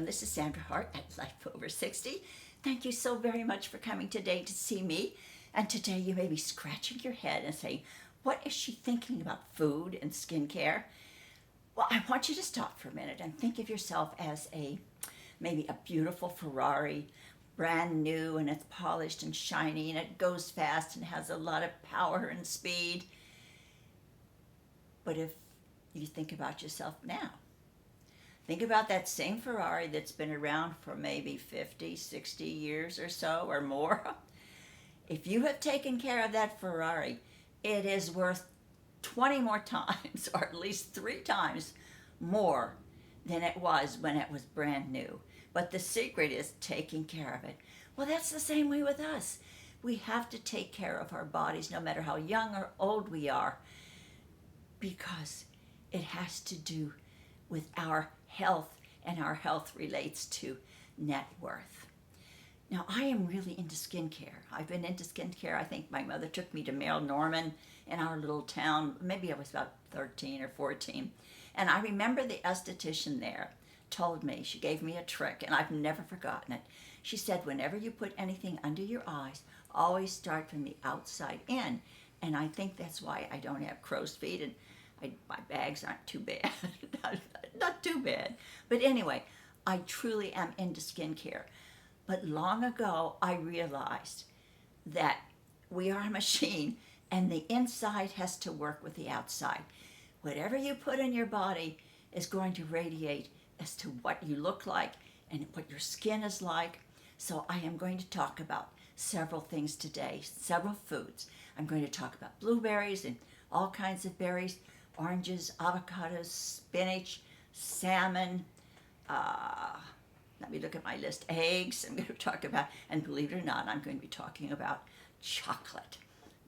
This is Sandra Hart at Life Over 60. Thank you so very much for coming today to see me. And today you may be scratching your head and saying, what is she thinking about food and skincare? Well, I want you to stop for a minute and think of yourself as maybe a beautiful Ferrari, brand new, and it's polished and shiny and it goes fast and has a lot of power and speed. But if you think about yourself now, think about that same Ferrari that's been around for maybe 50, 60 years or so or more. If you have taken care of that Ferrari, it is worth 20 more times, or at least 3 times more than it was when it was brand new. But the secret is taking care of it. Well, that's the same way with us. We have to take care of our bodies no matter how young or old we are, because it has to do with our health, and our health relates to net worth. Now, I am really into skincare. I've been into skincare. I think my mother took me to Merrill Norman in our little town. Maybe I was about 13 or 14. And I remember the esthetician there told me, she gave me a trick, and I've never forgotten it. She said, whenever you put anything under your eyes, always start from the outside in. And I think that's why I don't have crow's feet, and my bags aren't too bad. Not too bad. But anyway, I truly am into skincare. But long ago, I realized that we are a machine, and the inside has to work with the outside. Whatever you put in your body is going to radiate as to what you look like and what your skin is like. So I am going to talk about several things today, several foods. I'm going to talk about blueberries and all kinds of berries, oranges, avocados, spinach, salmon, let me look at my list, eggs. I'm going to talk about, and believe it or not, I'm going to be talking about chocolate,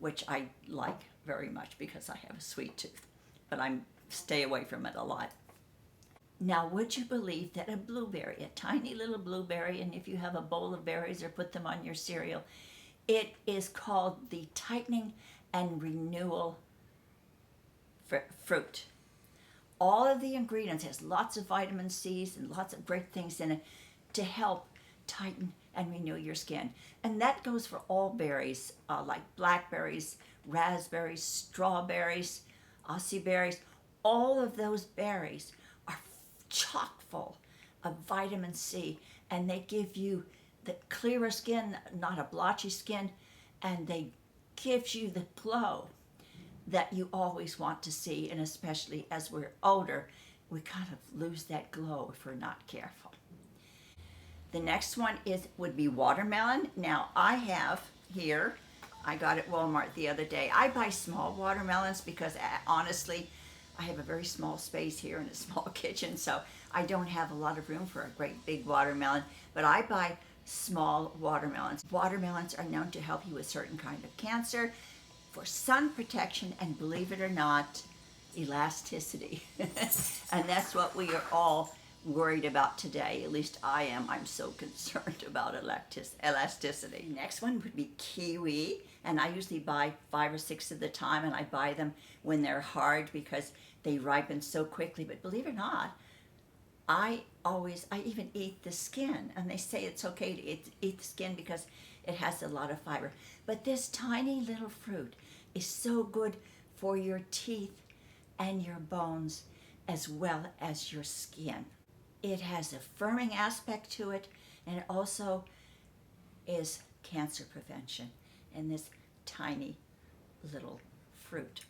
which I like very much because I have a sweet tooth, but I stay away from it a lot. Now, would you believe that a blueberry, a tiny little blueberry, and if you have a bowl of berries or put them on your cereal, it is called the tightening and renewal fruit. All of the ingredients has lots of vitamin C's and lots of great things in it to help tighten and renew your skin. And that goes for all berries, like blackberries, raspberries, strawberries, Aussie berries. All of those berries are chock full of vitamin C, and they give you the clearer skin, not a blotchy skin, and they give you the glow that you always want to see. And especially as we're older, we kind of lose that glow if we're not careful. The next one would be watermelon. Now, I have here, I got at Walmart the other day. I buy small watermelons because honestly, I have a very small space here and a small kitchen, so I don't have a lot of room for a great big watermelon, but I buy small watermelons. Watermelons are known to help you with certain kind of cancer, for sun protection, and believe it or not, elasticity. And that's what we are all worried about today. At least I am. I'm so concerned about elasticity. Next one would be kiwi, and I usually buy 5 or 6 at a time, and I buy them when they're hard because they ripen so quickly. But believe it or not, I even eat the skin, and they say it's okay to eat the skin because it has a lot of fiber. But this tiny little fruit is so good for your teeth and your bones as well as your skin. It has a firming aspect to it, and it also is cancer prevention in this tiny little fruit.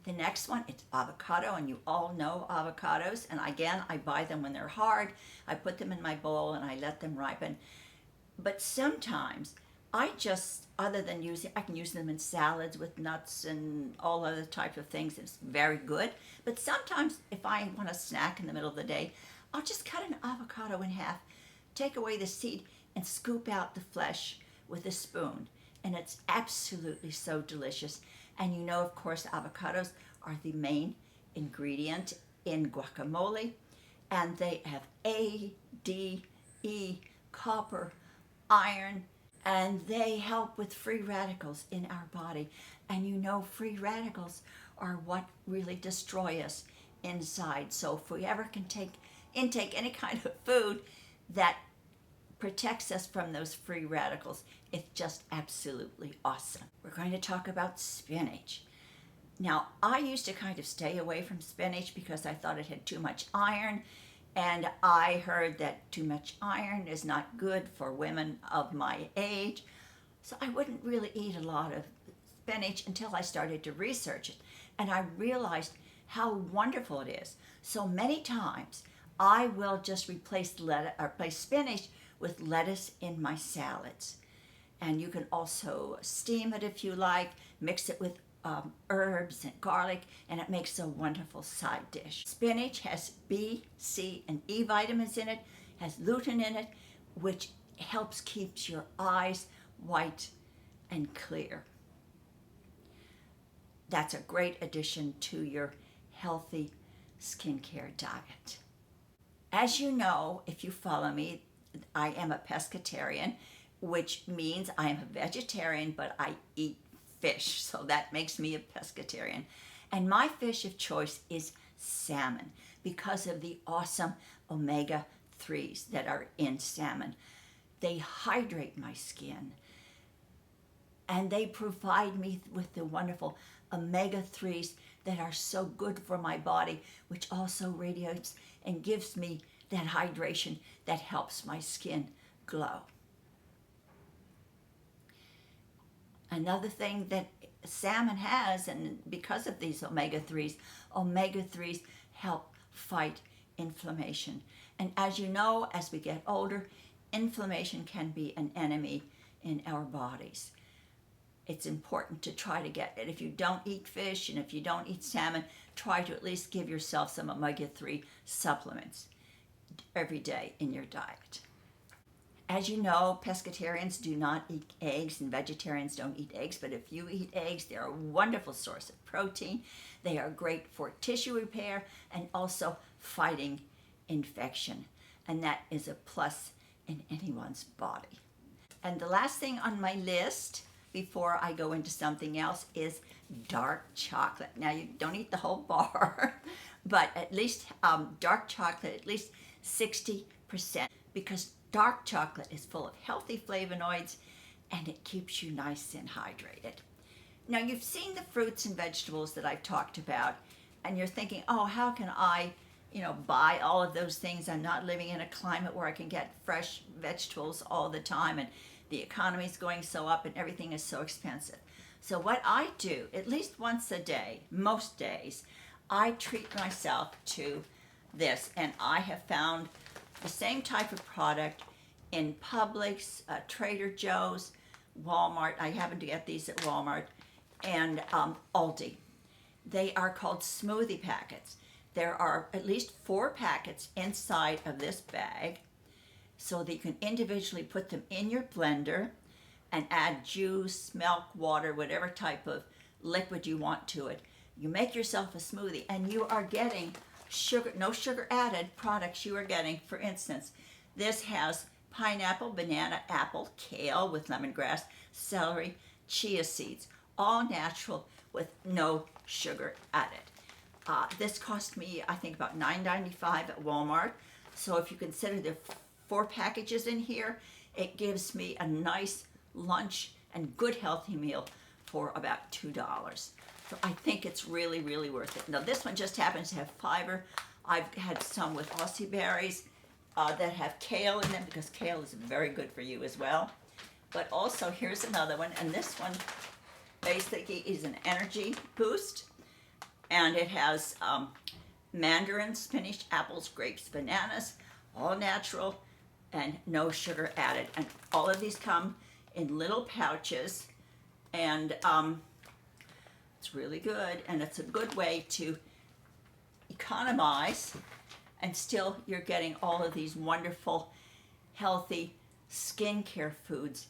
The next one, it's avocado, and you all know avocados. And again, I buy them when they're hard. I put them in my bowl and I let them ripen. But sometimes I just, other than I can use them in salads with nuts and all other types of things. It's very good. But sometimes if I want a snack in the middle of the day, I'll just cut an avocado in half, take away the seed, and scoop out the flesh with a spoon. And it's absolutely so delicious. And you know, of course, avocados are the main ingredient in guacamole. And they have A, D, E, copper, iron, and they help with free radicals in our body. And you know, free radicals are what really destroy us inside. So if we ever can intake any kind of food that protects us from those free radicals. It's just absolutely awesome. We're going to talk about spinach. Now, I used to kind of stay away from spinach because I thought it had too much iron, and I heard that too much iron is not good for women of my age, so I wouldn't really eat a lot of spinach until I started to research it, and I realized how wonderful it is. So many times I will just replace spinach with lettuce in my salads. And you can also steam it if you like, mix it with herbs and garlic, and it makes a wonderful side dish. Spinach has B, C, and E vitamins in it, has lutein in it, which helps keep your eyes white and clear. That's a great addition to your healthy skincare diet. As you know, if you follow me, I am a pescatarian, which means I am a vegetarian, but I eat fish, so that makes me a pescatarian. And my fish of choice is salmon because of the awesome omega-3s that are in salmon. They hydrate my skin, and they provide me with the wonderful omega-3s that are so good for my body, which also radiates and gives me that hydration that helps my skin glow. Another thing that salmon has, and because of these omega-3s help fight inflammation. And as you know, as we get older, inflammation can be an enemy in our bodies. It's important to try to get it. If you don't eat fish and if you don't eat salmon, try to at least give yourself some omega-3 supplements every day in your diet. As you know, pescatarians do not eat eggs and vegetarians don't eat eggs, but if you eat eggs, they're a wonderful source of protein. They are great for tissue repair and also fighting infection, and that is a plus in anyone's body. And the last thing on my list before I go into something else is dark chocolate. Now, you don't eat the whole bar, but at least dark chocolate, at least 60%, because dark chocolate is full of healthy flavonoids and it keeps you nice and hydrated. Now, you've seen the fruits and vegetables that I've talked about, and you're thinking, oh, how can I, buy all of those things? I'm not living in a climate where I can get fresh vegetables all the time, and the economy is going so up and everything is so expensive. So what I do, at least once a day, most days, I treat myself to this, and I have found the same type of product in Publix, Trader Joe's, Walmart. I happen to get these at Walmart, and Aldi. They are called smoothie packets. There are at least 4 packets inside of this bag, so that you can individually put them in your blender and add juice, milk, water, whatever type of liquid you want to it. You make yourself a smoothie, and you are getting sugar, no sugar added products you are getting. For instance, this has pineapple, banana, apple, kale with lemongrass, celery, chia seeds, all natural with no sugar added. This cost me, I think, about $9.95 at Walmart. So if you consider the 4 packages in here, it gives me a nice lunch and good healthy meal for about $2. So I think it's really, really worth it. Now, this one just happens to have fiber. I've had some with Aussie berries that have kale in them, because kale is very good for you as well. But also, here's another one, and this one basically is an energy boost, and it has mandarin, spinach, apples, grapes, bananas, all natural and no sugar added. And all of these come in little pouches, and it's really good, and it's a good way to economize, and still you're getting all of these wonderful, healthy skincare foods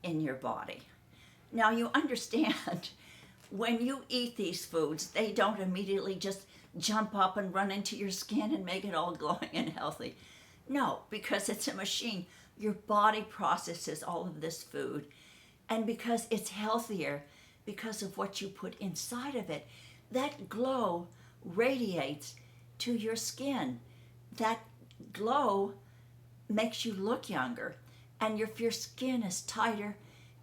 in your body. Now, you understand, when you eat these foods, they don't immediately just jump up and run into your skin and make it all glowing and healthy. No, because it's a machine. Your body processes all of this food, and because it's healthier, because of what you put inside of it, that glow radiates to your skin. That glow makes you look younger. And if your skin is tighter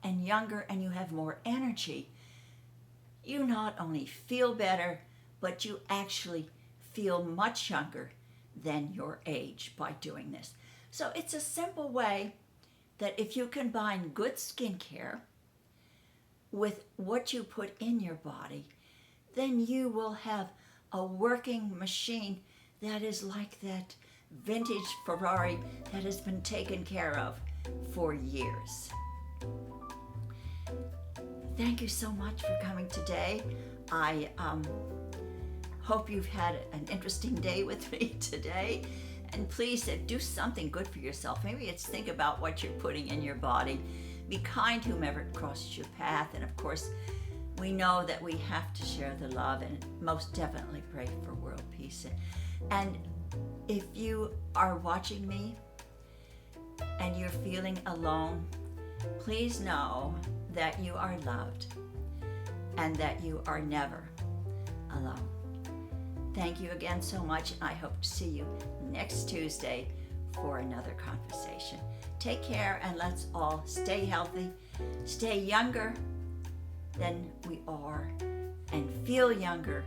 and younger and you have more energy, you not only feel better, but you actually feel much younger than your age by doing this. So it's a simple way that if you combine good skincare with what you put in your body, then you will have a working machine that is like that vintage Ferrari that has been taken care of for years. Thank you so much for coming today. I hope you've had an interesting day with me today. And please do something good for yourself. Maybe it's think about what you're putting in your body. Be kind to whomever crosses your path. And of course, we know that we have to share the love and most definitely pray for world peace. And if you are watching me and you're feeling alone, please know that you are loved and that you are never alone. Thank you again so much. I hope to see you next Tuesday for another conversation. Take care and let's all stay healthy, stay younger than we are, and feel younger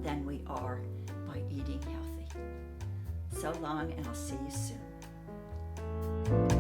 than we are by eating healthy. So long, and I'll see you soon.